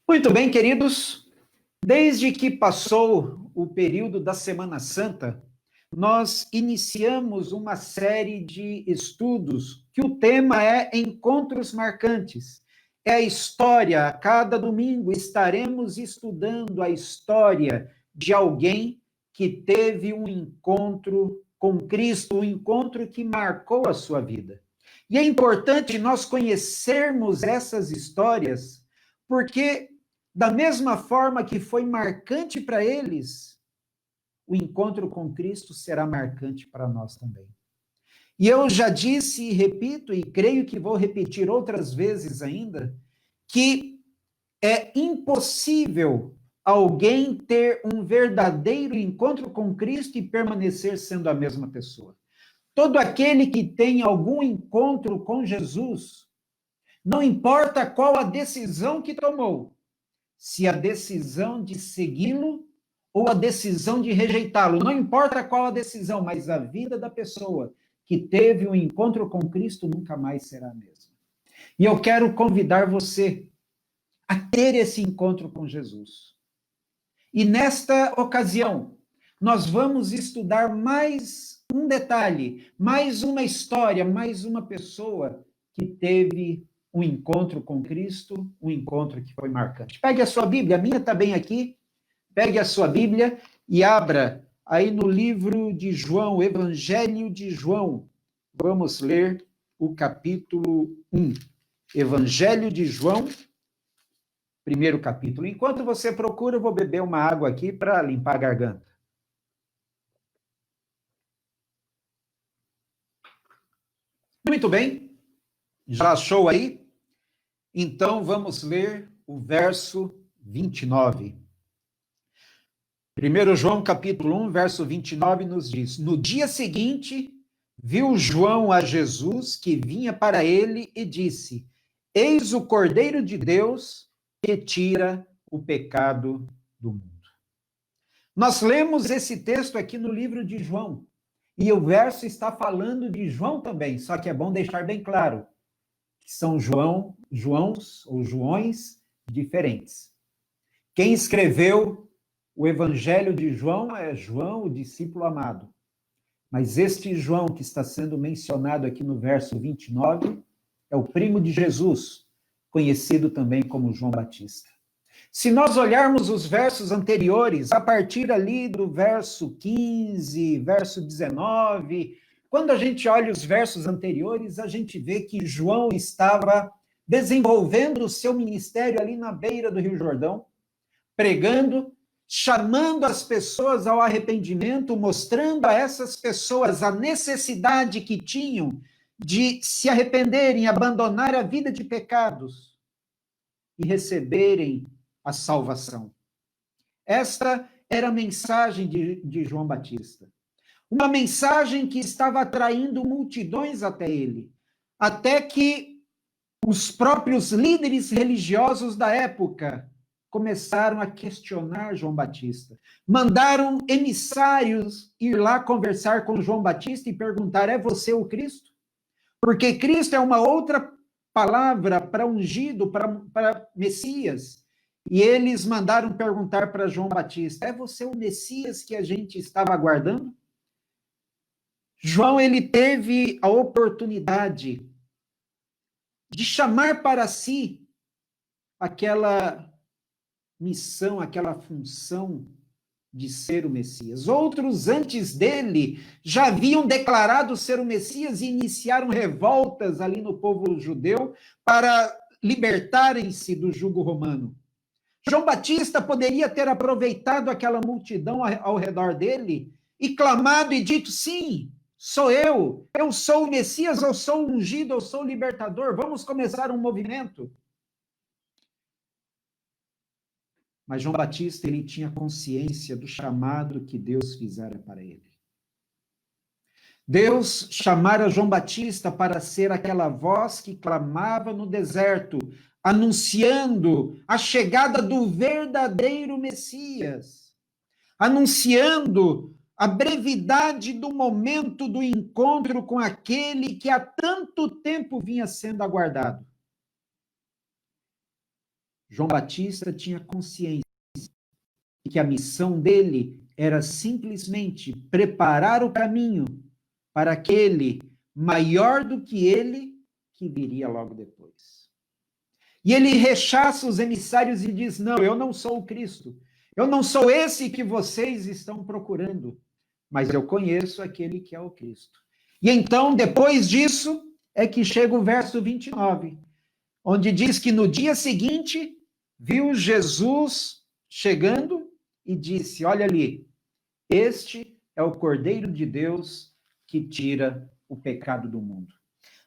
Muito bem, queridos. Desde que passou o período da Semana Santa, nós iniciamos uma série de estudos que o tema é Encontros Marcantes. É a história, a cada domingo estaremos estudando a história de alguém que teve um encontro com Cristo, um encontro que marcou a sua vida. E é importante nós conhecermos essas histórias, porque da mesma forma que foi marcante para eles, o encontro com Cristo será marcante para nós também. E eu já disse e repito, e creio que vou repetir outras vezes ainda, que é impossível alguém ter um verdadeiro encontro com Cristo e permanecer sendo a mesma pessoa. Todo aquele que tem algum encontro com Jesus, não importa qual a decisão que tomou, se a decisão de segui-lo ou a decisão de rejeitá-lo, não importa qual a decisão, mas a vida da pessoa que teve um encontro com Cristo nunca mais será a mesma. E eu quero convidar você a ter esse encontro com Jesus. E nesta ocasião, nós vamos estudar mais um detalhe, mais uma história, mais uma pessoa que teve um encontro com Cristo, um encontro que foi marcante. Pegue a sua Bíblia, a minha está bem aqui. Pegue a sua Bíblia e abra aí no livro de João, o Evangelho de João. Vamos ler o capítulo 1. Evangelho de João, primeiro capítulo. Enquanto você procura, eu vou beber uma água aqui para limpar a garganta. Muito bem. Já achou aí? Então, vamos ler o verso 29. 1 João capítulo 1, verso 29 nos diz: No dia seguinte, viu João a Jesus que vinha para ele e disse: Eis o Cordeiro de Deus que tira o pecado do mundo. Nós lemos esse texto aqui no livro de João, e o verso está falando de João também, só que é bom deixar bem claro que são Joões ou Joões diferentes. Quem escreveu o Evangelho de João é João, o discípulo amado. Mas este João que está sendo mencionado aqui no verso 29 é o primo de Jesus, conhecido também como João Batista. Se nós olharmos os versos anteriores, a partir ali do verso 15, verso 19, quando a gente olha os versos anteriores, a gente vê que João estava desenvolvendo o seu ministério ali na beira do Rio Jordão, pregando, chamando as pessoas ao arrependimento, mostrando a essas pessoas a necessidade que tinham de se arrependerem, abandonar a vida de pecados e receberem a salvação. Esta era a mensagem de João Batista. Uma mensagem que estava atraindo multidões até ele, até que os próprios líderes religiosos da época começaram a questionar João Batista. Mandaram emissários ir lá conversar com João Batista e perguntar: é você o Cristo? Porque Cristo é uma outra palavra para ungido, para Messias. E eles mandaram perguntar para João Batista: é você o Messias que a gente estava aguardando? João, ele teve a oportunidade de chamar para si aquela missão, aquela função de ser o Messias. Outros antes dele já haviam declarado ser o Messias e iniciaram revoltas ali no povo judeu para libertarem-se do jugo romano. João Batista poderia ter aproveitado aquela multidão ao redor dele e clamado e dito: sim, sou eu sou o Messias, eu sou o ungido, eu sou o libertador, vamos começar um movimento. Mas João Batista, ele tinha consciência do chamado que Deus fizera para ele. Deus chamara João Batista para ser aquela voz que clamava no deserto, anunciando a chegada do verdadeiro Messias, anunciando a brevidade do momento do encontro com aquele que há tanto tempo vinha sendo aguardado. João Batista tinha consciência de que a missão dele era simplesmente preparar o caminho para aquele maior do que ele que viria logo depois. E ele rechaça os emissários e diz: não, eu não sou o Cristo. Eu não sou esse que vocês estão procurando, mas eu conheço aquele que é o Cristo. E então, depois disso, é que chega o verso 29, onde diz que no dia seguinte, viu Jesus chegando e disse: olha ali, este é o Cordeiro de Deus que tira o pecado do mundo.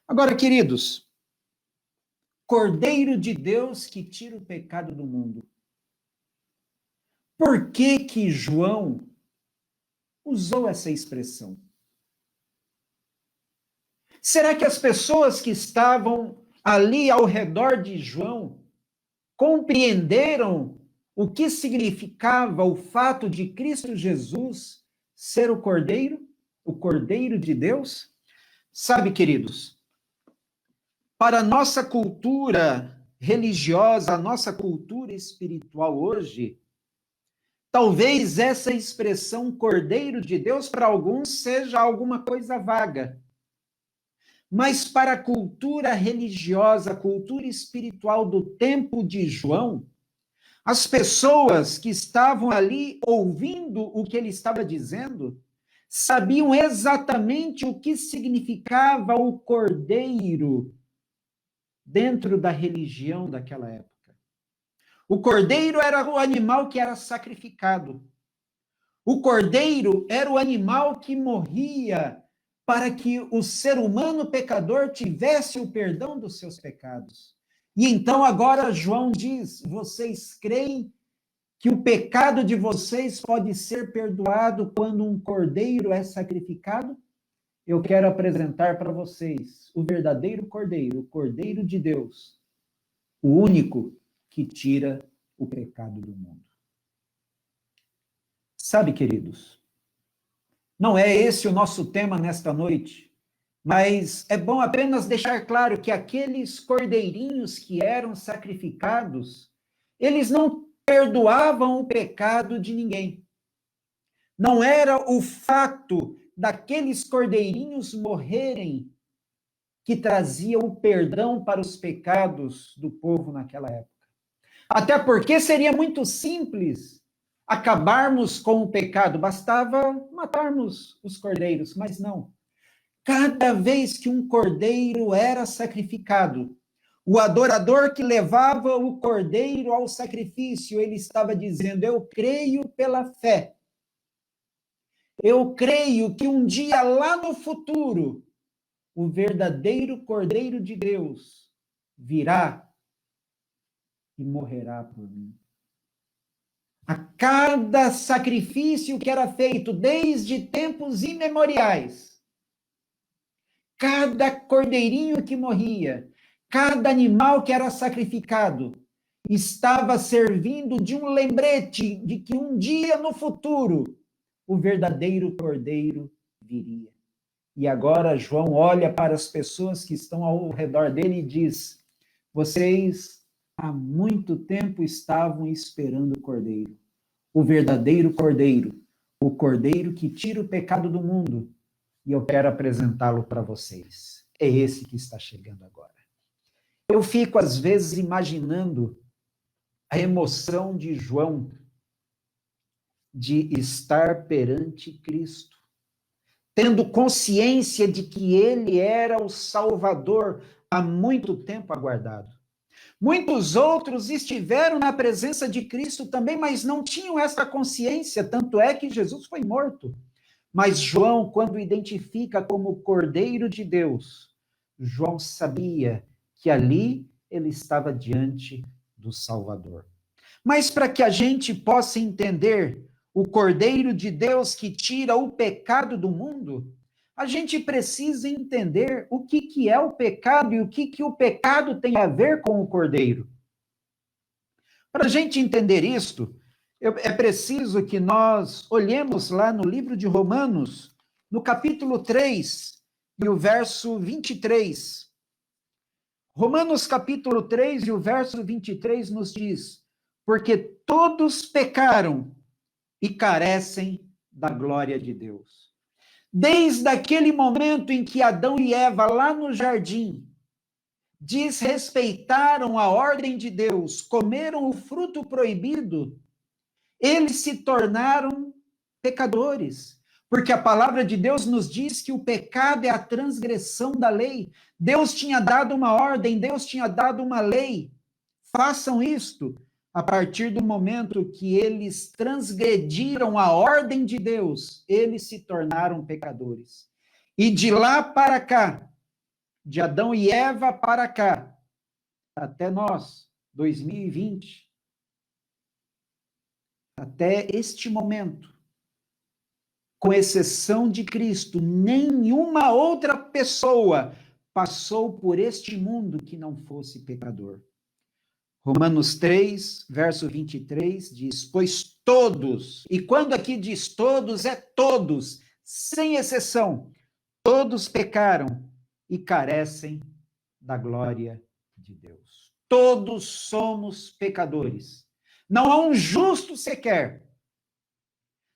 Agora, queridos, Cordeiro de Deus que tira o pecado do mundo. Por que que João usou essa expressão? Será que as pessoas que estavam ali ao redor de João compreenderam o que significava o fato de Cristo Jesus ser o Cordeiro de Deus? Sabe, queridos, para a nossa cultura religiosa, a nossa cultura espiritual hoje, talvez essa expressão Cordeiro de Deus para alguns seja alguma coisa vaga. Mas para a cultura religiosa, a cultura espiritual do tempo de João, as pessoas que estavam ali ouvindo o que ele estava dizendo, sabiam exatamente o que significava o cordeiro dentro da religião daquela época. O cordeiro era o animal que era sacrificado. O cordeiro era o animal que morria para que o ser humano pecador tivesse o perdão dos seus pecados. E então agora João diz: vocês creem que o pecado de vocês pode ser perdoado quando um cordeiro é sacrificado? Eu quero apresentar para vocês o verdadeiro cordeiro, o Cordeiro de Deus, o único que tira o pecado do mundo. Sabe, queridos, não é esse o nosso tema nesta noite, mas é bom apenas deixar claro que aqueles cordeirinhos que eram sacrificados, eles não perdoavam o pecado de ninguém. Não era o fato daqueles cordeirinhos morrerem que trazia o perdão para os pecados do povo naquela época. Até porque seria muito simples acabarmos com o pecado, bastava matarmos os cordeiros, mas não. Cada vez que um cordeiro era sacrificado, o adorador que levava o cordeiro ao sacrifício, ele estava dizendo: eu creio pela fé. Eu creio que um dia lá no futuro, o verdadeiro Cordeiro de Deus virá e morrerá por mim. A cada sacrifício que era feito desde tempos imemoriais, cada cordeirinho que morria, cada animal que era sacrificado, estava servindo de um lembrete de que um dia no futuro o verdadeiro cordeiro viria. E agora João olha para as pessoas que estão ao redor dele e diz: vocês há muito tempo estavam esperando o cordeiro, o verdadeiro cordeiro, o cordeiro que tira o pecado do mundo, e eu quero apresentá-lo para vocês. É esse que está chegando agora. Eu fico às vezes imaginando a emoção de João de estar perante Cristo, tendo consciência de que ele era o Salvador há muito tempo aguardado. Muitos outros estiveram na presença de Cristo também, mas não tinham essa consciência, tanto é que Jesus foi morto. Mas João, quando identifica como Cordeiro de Deus, João sabia que ali ele estava diante do Salvador. Mas para que a gente possa entender o Cordeiro de Deus que tira o pecado do mundo, a gente precisa entender o que é o pecado e o que o pecado tem a ver com o Cordeiro. Para a gente entender isto, é preciso que nós olhemos lá no livro de Romanos, no capítulo 3, e o verso 23, Romanos capítulo 3 e o verso 23 nos diz: porque todos pecaram e carecem da glória de Deus. Desde aquele momento em que Adão e Eva, lá no jardim, desrespeitaram a ordem de Deus, comeram o fruto proibido, eles se tornaram pecadores. Porque a palavra de Deus nos diz que o pecado é a transgressão da lei. Deus tinha dado uma ordem, Deus tinha dado uma lei. Façam isto. A partir do momento que eles transgrediram a ordem de Deus, eles se tornaram pecadores. E de lá para cá, de Adão e Eva para cá, até nós, 2020, até este momento, com exceção de Cristo, nenhuma outra pessoa passou por este mundo que não fosse pecador. Romanos 3, verso 23 diz: pois todos, e quando aqui diz todos, é todos, sem exceção, todos pecaram e carecem da glória de Deus. Todos somos pecadores. Não há um justo sequer.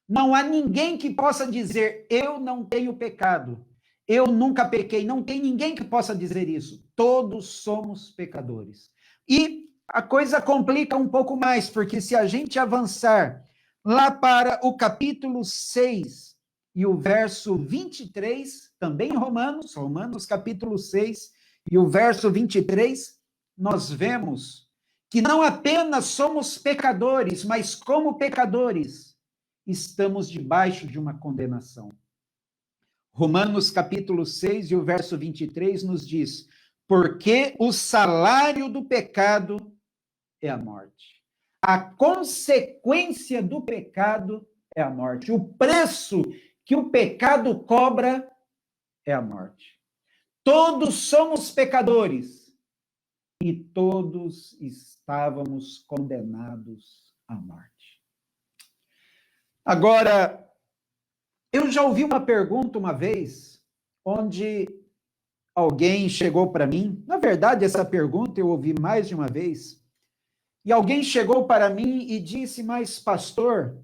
Não há ninguém que possa dizer, eu não tenho pecado, eu nunca pequei. Não tem ninguém que possa dizer isso. Todos somos pecadores. E a coisa complica um pouco mais, porque se a gente avançar lá para o capítulo 6 e o verso 23, também em Romanos capítulo 6 e o verso 23, nós vemos que não apenas somos pecadores, mas como pecadores, estamos debaixo de uma condenação. Romanos capítulo 6 e o verso 23 nos diz: porque o salário do pecado é a morte. A consequência do pecado é a morte. O preço que o pecado cobra é a morte. Todos somos pecadores e todos estávamos condenados à morte. Agora, eu já ouvi uma pergunta uma vez, onde alguém chegou para mim, na verdade, essa pergunta eu ouvi mais de uma vez, e alguém chegou para mim e disse, mas pastor,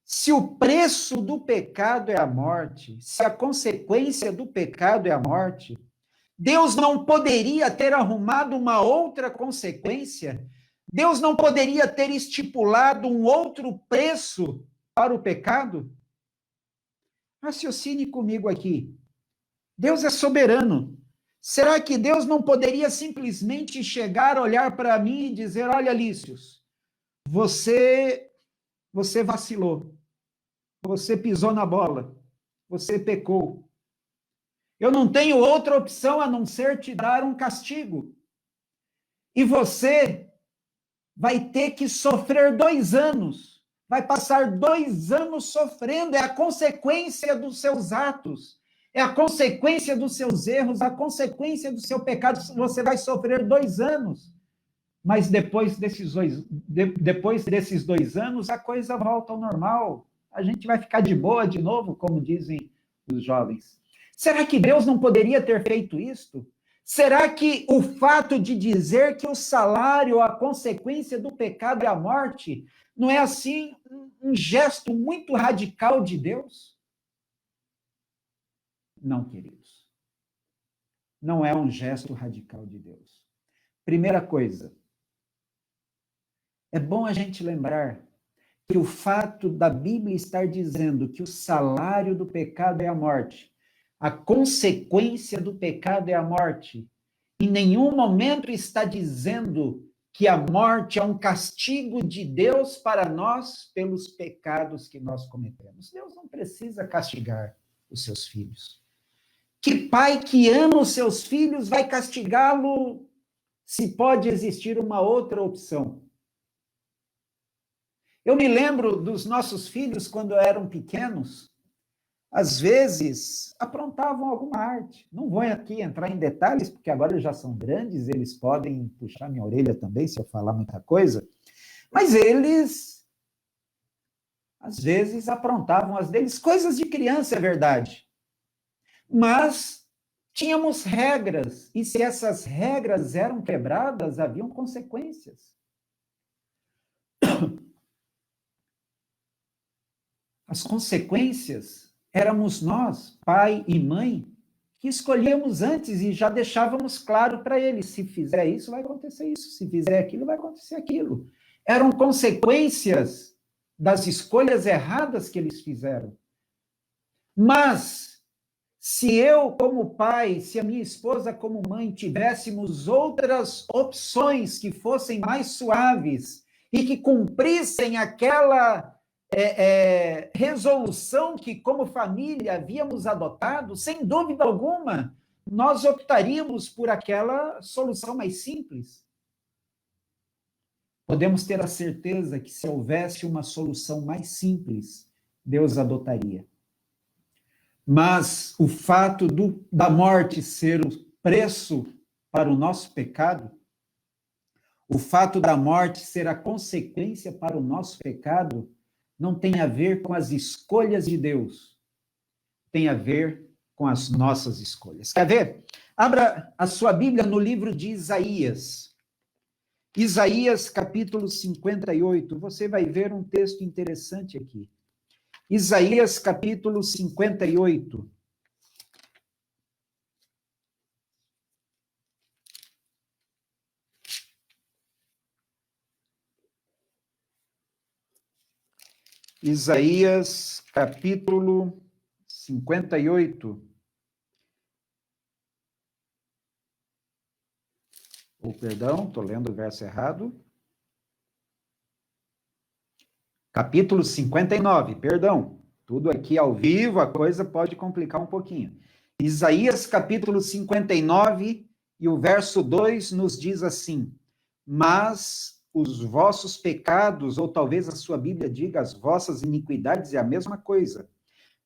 se o preço do pecado é a morte, se a consequência do pecado é a morte, Deus não poderia ter arrumado uma outra consequência? Deus não poderia ter estipulado um outro preço para o pecado? Raciocine comigo aqui. Deus é soberano. Será que Deus não poderia simplesmente chegar, olhar para mim e dizer, olha, Lícios, você vacilou, você pisou na bola, você pecou. Eu não tenho outra opção a não ser te dar um castigo. E você vai ter que sofrer 2 anos, vai passar 2 anos sofrendo, é a consequência dos seus atos, é a consequência dos seus erros, a consequência do seu pecado, você vai sofrer 2 anos. Mas depois desses 2 anos, a coisa volta ao normal. A gente vai ficar de boa de novo, como dizem os jovens. Será que Deus não poderia ter feito isto? Será que o fato de dizer que o salário, a consequência do pecado é a morte, não é assim um gesto muito radical de Deus? Não, queridos. Não é um gesto radical de Deus. Primeira coisa, é bom a gente lembrar que o fato da Bíblia estar dizendo que o salário do pecado é a morte, a consequência do pecado é a morte, em nenhum momento está dizendo que a morte é um castigo de Deus para nós pelos pecados que nós cometemos. Deus não precisa castigar os seus filhos. Que pai que ama os seus filhos vai castigá-lo se pode existir uma outra opção? Eu me lembro dos nossos filhos quando eram pequenos, às vezes aprontavam alguma arte. Não vou aqui entrar em detalhes, porque agora eles já são grandes, eles podem puxar minha orelha também se eu falar muita coisa, mas eles, às vezes, aprontavam as deles, coisas de criança, é verdade. Mas Tínhamos regras, e se essas regras eram quebradas, haviam consequências. As consequências éramos nós, pai e mãe, que escolhíamos antes e já deixávamos claro para eles: se fizer isso, vai acontecer isso, se fizer aquilo, vai acontecer aquilo. Eram consequências das escolhas erradas que eles fizeram. Mas, se eu, como pai, se a minha esposa, como mãe, tivéssemos outras opções que fossem mais suaves e que cumprissem aquela resolução que, como família, havíamos adotado, sem dúvida alguma, nós optaríamos por aquela solução mais simples. Podemos ter a certeza que, se houvesse uma solução mais simples, Deus adotaria. Mas o fato da morte ser o preço para o nosso pecado, o fato da morte ser a consequência para o nosso pecado, não tem a ver com as escolhas de Deus, tem a ver com as nossas escolhas. Quer ver? Abra a sua Bíblia no livro de Isaías. Isaías, capítulo 58. Você vai ver um texto interessante aqui. Isaías, capítulo 58. Isaías, capítulo 58. Perdão, estou lendo o verso errado. Capítulo 59, perdão. Tudo aqui ao vivo, a coisa pode complicar um pouquinho. Isaías, capítulo 59, e o verso 2 nos diz assim: mas os vossos pecados, ou talvez a sua Bíblia diga as vossas iniquidades, é a mesma coisa.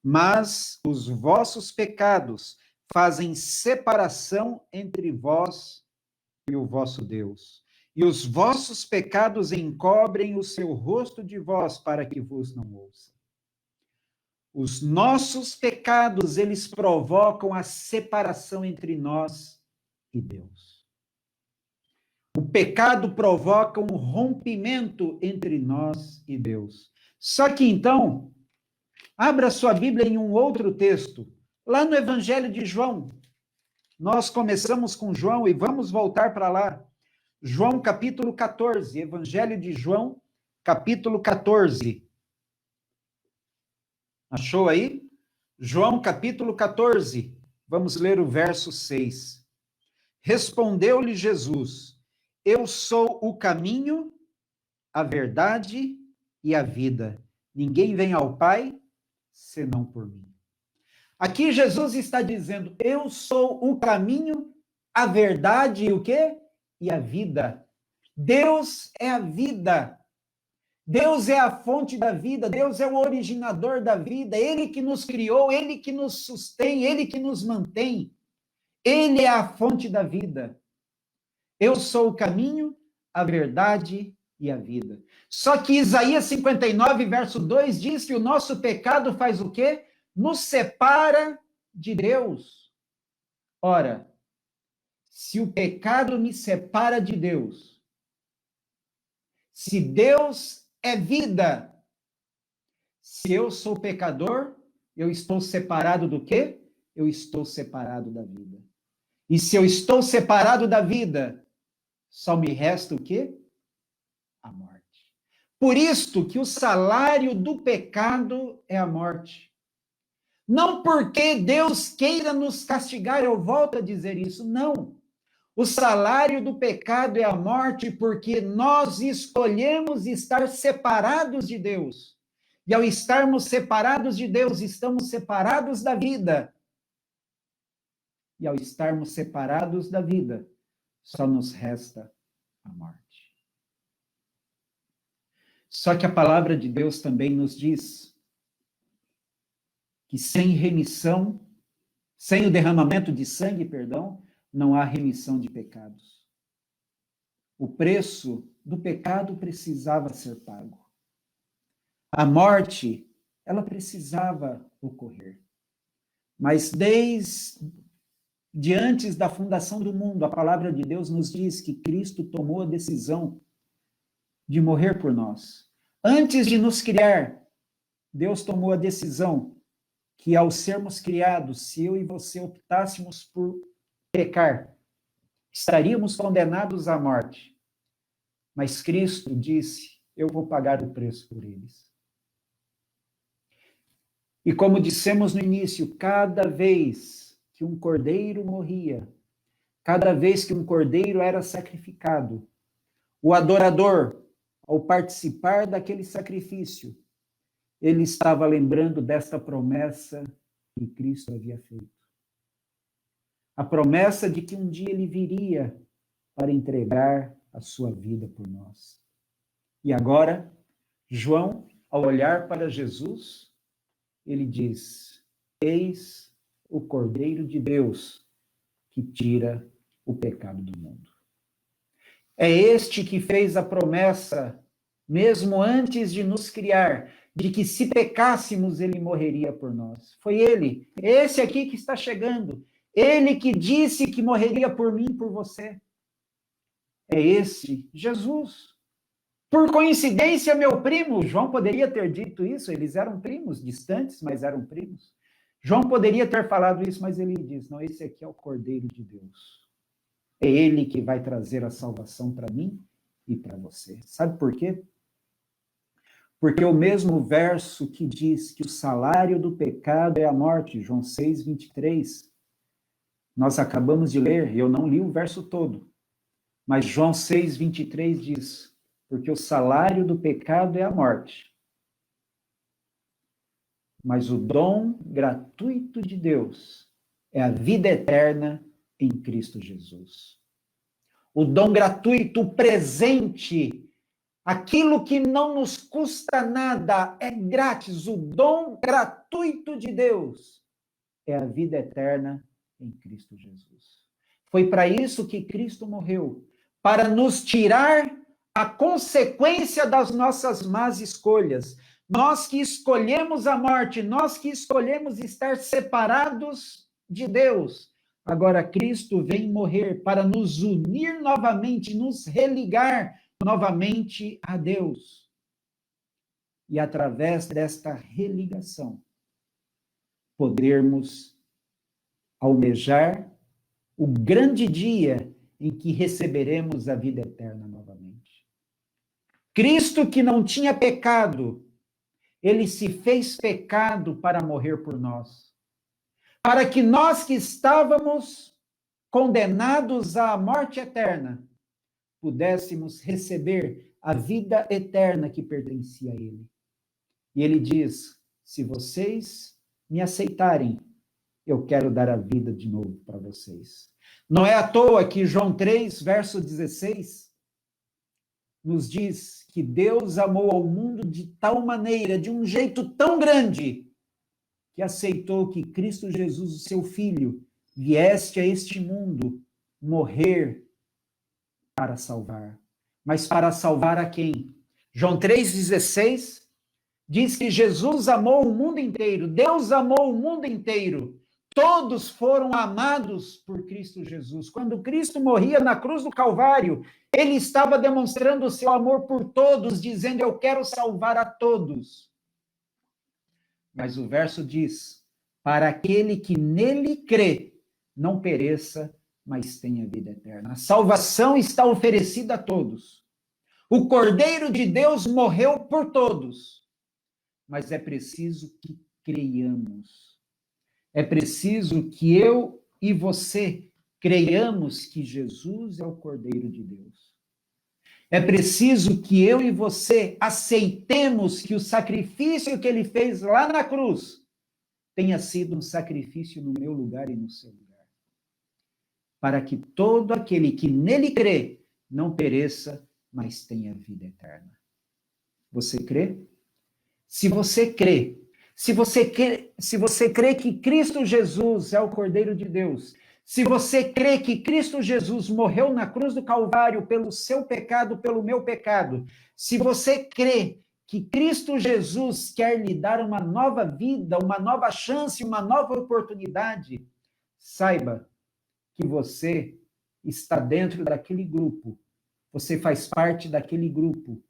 Mas os vossos pecados fazem separação entre vós e o vosso Deus. E os vossos pecados encobrem o seu rosto de vós, para que vos não ouça. Os nossos pecados, eles provocam a separação entre nós e Deus. O pecado provoca um rompimento entre nós e Deus. Só que então, abra sua Bíblia em um outro texto, lá no Evangelho de João. Nós começamos com João e vamos voltar para lá. João, capítulo 14, Evangelho de João, capítulo 14. Achou aí? João, capítulo 14. Vamos ler o verso 6. Respondeu-lhe Jesus: eu sou o caminho, a verdade e a vida. Ninguém vem ao Pai senão por mim. Aqui Jesus está dizendo: eu sou o caminho, a verdade e o quê? E a vida. Deus é a vida. Deus é a fonte da vida, Deus é o originador da vida, Ele que nos criou, Ele que nos sustém, Ele que nos mantém. Ele é a fonte da vida. Eu sou o caminho, a verdade e a vida. Só que Isaías 59, verso 2 diz que o nosso pecado faz o quê? Nos separa de Deus. Ora, se o pecado me separa de Deus, se Deus é vida, se eu sou pecador, eu estou separado do quê? Eu estou separado da vida. E se eu estou separado da vida, só me resta o quê? A morte. Por isto que o salário do pecado é a morte. Não porque Deus queira nos castigar, eu volto a dizer isso, não. O salário do pecado é a morte porque nós escolhemos estar separados de Deus. E ao estarmos separados de Deus, estamos separados da vida. E ao estarmos separados da vida, só nos resta a morte. Só que a palavra de Deus também nos diz que sem remissão, sem o derramamento de sangue, perdão, não há remissão de pecados. O preço do pecado precisava ser pago. A morte, ela precisava ocorrer. Mas desde de antes da fundação do mundo, a palavra de Deus nos diz que Cristo tomou a decisão de morrer por nós. Antes de nos criar, Deus tomou a decisão que, ao sermos criados, se eu e você optássemos por pecar, estaríamos condenados à morte. Mas Cristo disse: eu vou pagar o preço por eles. E como dissemos no início, cada vez que um cordeiro morria, cada vez que um cordeiro era sacrificado, o adorador, ao participar daquele sacrifício, ele estava lembrando desta promessa que Cristo havia feito. A promessa de que um dia ele viria para entregar a sua vida por nós. E agora, João, ao olhar para Jesus, ele diz: eis o Cordeiro de Deus que tira o pecado do mundo. É este que fez a promessa, mesmo antes de nos criar, de que se pecássemos, ele morreria por nós. Foi ele, esse aqui que está chegando. Ele que disse que morreria por mim, por você. É esse Jesus. Por coincidência, meu primo, João poderia ter dito isso, eles eram primos, distantes, mas eram primos. João poderia ter falado isso, mas ele diz: não, esse aqui é o Cordeiro de Deus. É ele que vai trazer a salvação para mim e para você. Sabe por quê? Porque o mesmo verso que diz que o salário do pecado é a morte, João 6:23, nós acabamos de ler, eu não li o verso todo, mas João 6:23 diz: porque o salário do pecado é a morte, mas o dom gratuito de Deus é a vida eterna em Cristo Jesus. O dom gratuito, o presente, aquilo que não nos custa nada, é grátis. O dom gratuito de Deus é a vida eterna em Cristo Jesus. Foi para isso que Cristo morreu, para nos tirar a consequência das nossas más escolhas. Nós que escolhemos a morte, nós que escolhemos estar separados de Deus. Agora Cristo vem morrer para nos unir novamente, nos religar novamente a Deus. E através desta religação, podermos almejar o grande dia em que receberemos a vida eterna novamente. Cristo, que não tinha pecado, ele se fez pecado para morrer por nós. Para que nós que estávamos condenados à morte eterna, pudéssemos receber a vida eterna que pertencia a ele. E ele diz: se vocês me aceitarem, eu quero dar a vida de novo para vocês. Não é à toa que João 3, verso 16, nos diz que Deus amou ao mundo de tal maneira, de um jeito tão grande, que aceitou que Cristo Jesus, o seu Filho, viesse a este mundo morrer para salvar. Mas para salvar a quem? João 3,16 diz que Jesus amou o mundo inteiro, Deus amou o mundo inteiro. Todos foram amados por Cristo Jesus. Quando Cristo morria na cruz do Calvário, ele estava demonstrando o seu amor por todos, dizendo: eu quero salvar a todos. Mas o verso diz: para aquele que nele crê, não pereça, mas tenha vida eterna. A salvação está oferecida a todos. O Cordeiro de Deus morreu por todos. Mas é preciso que creiamos. É preciso que eu e você creiamos que Jesus é o Cordeiro de Deus. É preciso que eu e você aceitemos que o sacrifício que ele fez lá na cruz tenha sido um sacrifício no meu lugar e no seu lugar. Para que todo aquele que nele crê não pereça, mas tenha vida eterna. Você crê? Se você crê, se você crê que Cristo Jesus é o Cordeiro de Deus, se você crê que Cristo Jesus morreu na cruz do Calvário pelo seu pecado, pelo meu pecado, se você crê que Cristo Jesus quer lhe dar uma nova vida, uma nova chance, uma nova oportunidade, saiba que você está dentro daquele grupo, você faz parte daquele grupo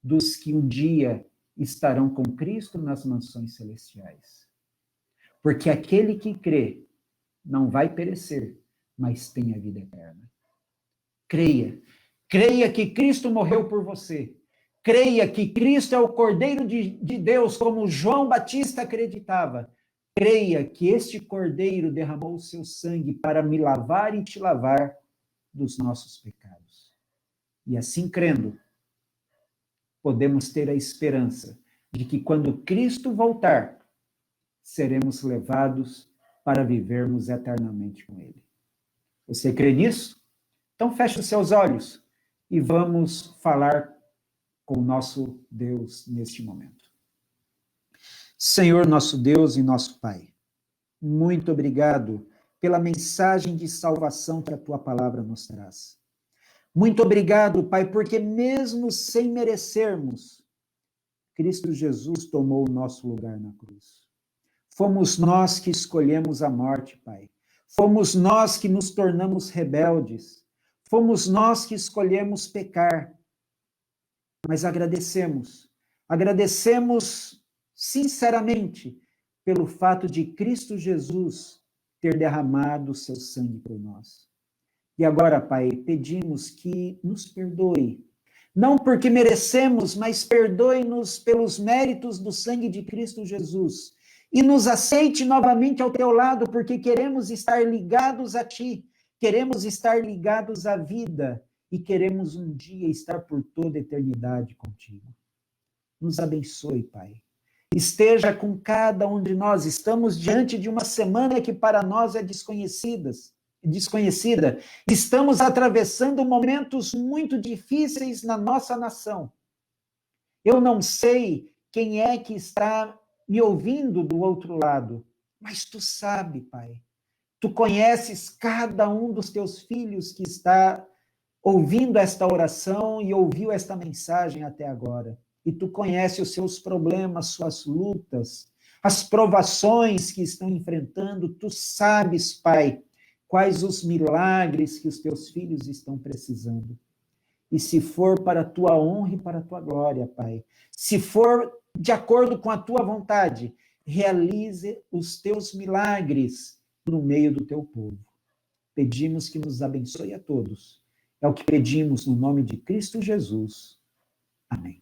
dos que um dia estarão com Cristo nas mansões celestiais. Porque aquele que crê não vai perecer, mas tem a vida eterna. Creia. Creia que Cristo morreu por você. Creia que Cristo é o Cordeiro de Deus, como João Batista acreditava. Creia que este Cordeiro derramou o seu sangue para me lavar e te lavar dos nossos pecados. E assim crendo, podemos ter a esperança de que quando Cristo voltar, seremos levados para vivermos eternamente com Ele. Você crê nisso? Então feche os seus olhos e vamos falar com o nosso Deus neste momento. Senhor, nosso Deus e nosso Pai, muito obrigado pela mensagem de salvação que a Tua palavra nos traz. Muito obrigado, Pai, porque mesmo sem merecermos, Cristo Jesus tomou o nosso lugar na cruz. Fomos nós que escolhemos a morte, Pai. Fomos nós que nos tornamos rebeldes. Fomos nós que escolhemos pecar. Mas agradecemos. Agradecemos sinceramente pelo fato de Cristo Jesus ter derramado o seu sangue por nós. E agora, Pai, pedimos que nos perdoe. Não porque merecemos, mas perdoe-nos pelos méritos do sangue de Cristo Jesus. E nos aceite novamente ao teu lado, porque queremos estar ligados a ti, queremos estar ligados à vida e queremos um dia estar por toda a eternidade contigo. Nos abençoe, Pai. Esteja com cada um de nós. Estamos diante de uma semana que para nós é desconhecida. Estamos atravessando momentos muito difíceis na nossa nação. Eu não sei quem é que está me ouvindo do outro lado, mas tu sabe, Pai. Tu conheces cada um dos teus filhos que está ouvindo esta oração e ouviu esta mensagem até agora. E tu conheces os seus problemas, suas lutas, as provações que estão enfrentando. Tu sabes, Pai, quais os milagres que os teus filhos estão precisando. E se for para a tua honra e para a tua glória, Pai, se for de acordo com a tua vontade, realize os teus milagres no meio do teu povo. Pedimos que nos abençoe a todos. É o que pedimos no nome de Cristo Jesus. Amém.